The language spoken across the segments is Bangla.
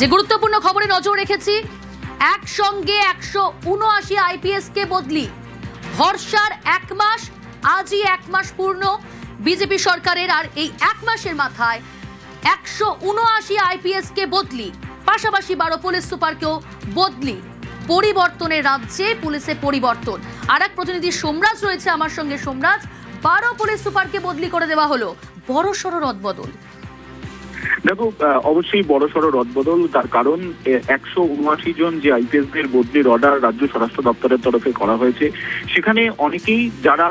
যে গুরুত্বপূর্ণ খবরে নজর রেখেছি, একসঙ্গে 179 আইপিএস কে বদলি। ভরসার 1 মাস, আজই 1 মাস পূর্ণ বিজেপি সরকারের। আর এই 1 মাসের মাথায় 179 আইপিএস কে বদলি, পাশাপাশি 12 পুলিশ সুপারকেও বদলি। পরিবর্তনের রাজ্যে পুলিশে পরিবর্তন। আর এক প্রতিনিধি সোমরাজ রয়েছে আমার সঙ্গে। সোমরাজ, 12 পুলিশ সুপারকে বদলি করে দেওয়া হলো, বড়সড় রদবদল। দেখো, অবশ্যই বড়সড় রদবদল। তার কারণ 179 জন যে আইপিএস দের বদলির অর্ডার রাজ্য স্বরাষ্ট্র দপ্তরের তরফে করা হয়েছে, সেখানে অনেকেই যারা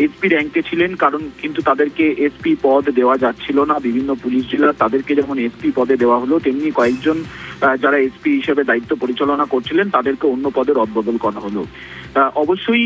এসপি র্যাঙ্কে ছিলেন, কারণ কিন্তু তাদেরকে এসপি পদ দেওয়া যাচ্ছিল না বিভিন্ন পুলিশ জেলা, তাদেরকে যেমন এসপি পদে দেওয়া হলো, তেমনি কয়েকজন যারা এসপি হিসেবে দায়িত্ব পরিচালনা করছিলেন তাদেরকে অন্য পদে রদবদল করা হলো। অবশ্যই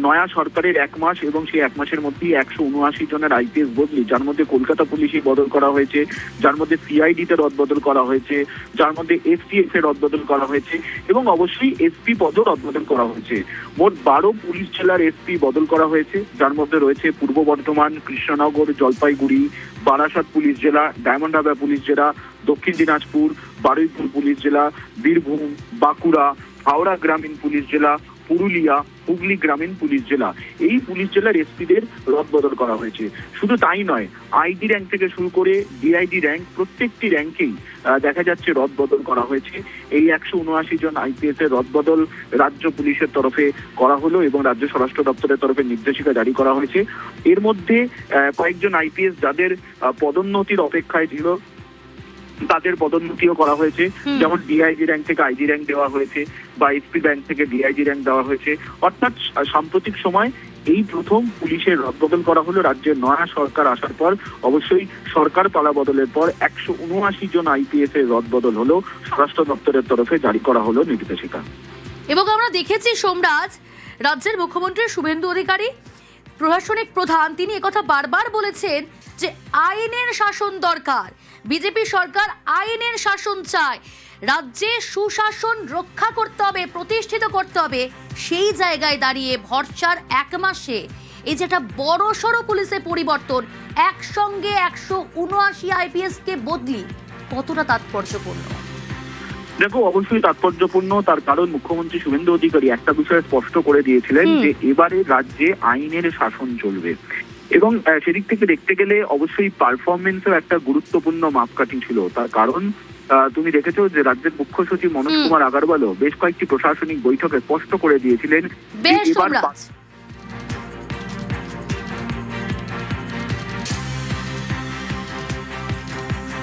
নয়া সরকারের 1 মাস এবং সেই 1 মাসের মধ্যেই 179 জনের আইপিএস বদলি, যার মধ্যে কলকাতা পুলিশে বদল করা হয়েছে, যার মধ্যে সিআইডি তে রদবদল করা হয়েছে, যার মধ্যে এসটিএফ এ রদবদল করা হয়েছে এবং অবশ্যই এসপি পদও রদবদল করা হয়েছে। মোট 12 পুলিশ জেলার এসপি বদল করা হয়েছে, যার মধ্যে রয়েছে পূর্ব বর্ধমান, কৃষ্ণনগর, জলপাইগুড়ি, বারাসাত পুলিশ জেলা, ডায়মন্ড হারবার পুলিশ জেলা, দক্ষিণ দিনাজপুর, বারুইপুর পুলিশ জেলা, বীরভূম, বাঁকুড়া, হাওড়া গ্রামীণ পুলিশ জেলা, পুরুলিয়া, হুগলি গ্রামীণ পুলিশ জেলা। এই পুলিশ জেলার এসপিদের রদবদল করা হয়েছে। শুধু তাই নয়, আইডি র্যাঙ্ক থেকে শুরু করে ডিআইডি র্যাঙ্ক, প্রত্যেকটি র্যাঙ্কেই দেখা যাচ্ছে রদবদল করা হয়েছে। এই 179 জন আইপিএস এর রদবদল রাজ্য পুলিশের তরফে করা হলো এবং রাজ্য স্বরাষ্ট্র দপ্তরের তরফে নির্দেশিকা জারি করা হয়েছে। এর মধ্যে কয়েকজন আইপিএস যাদের পদোন্নতির অপেক্ষায় ছিল তাদের পদোন্নতিও করা হয়েছে, যেমন ডিআইজি র্যাঙ্ক থেকে আইজি র্যাঙ্ক দেওয়া হয়েছে বা এসপি র্যাঙ্ক থেকে ডিআইজি র্যাঙ্ক দেওয়া হয়েছে। অর্থাৎ সাম্প্রতিক সময় এই প্রথম পুলিশের রদবদল করা হলো রাজ্যের নয়া সরকার আসার পর। অবশ্যই সরকার পালা বদলের পর 179 জন আইপিএস এর রদবদল হলো, স্বরাষ্ট্র দপ্তরের তরফে জারি করা হলো নির্দেশিকা। এবং আমরা দেখেছি সোমরাজ, রাজ্যের মুখ্যমন্ত্রী শুভেন্দু অধিকারী, প্রশাসনিক প্রধান, তিনি একথা বারবার বলেছেন যে আইনের শাসন দরকার। বিজেপি সরকার আইনের শাসন চায়, রাজ্যে সুশাসন রক্ষা করতে হবে, প্রতিষ্ঠিত করতে হবে। সেই জায়গায় দাঁড়িয়ে ভরসার 1 মাসে এই যেটা বড়সড় পুলিশে পরিবর্তন, একসঙ্গে 179 আইপিএস কে বদলি, কতটা তাৎপর্যপূর্ণ? দেখো, অবশ্যই তাৎপর্যপূর্ণ। তার কারণ মুখ্যমন্ত্রী শুভেন্দু অধিকারী একটা বিষয় স্পষ্ট করে দিয়েছিলেন যে এবারে রাজ্যে আইনের শাসন চলবে এবং সেদিক থেকে দেখতে গেলে অবশ্যই পারফরমেন্সও একটা গুরুত্বপূর্ণ মাপকাঠি ছিল। তার কারণ তুমি দেখেছো যে রাজ্যের মুখ্য সচিব মনোজ কুমার আগরওয়ালও বেশ কয়েকটি প্রশাসনিক বৈঠকে স্পষ্ট করে দিয়েছিলেন বেশ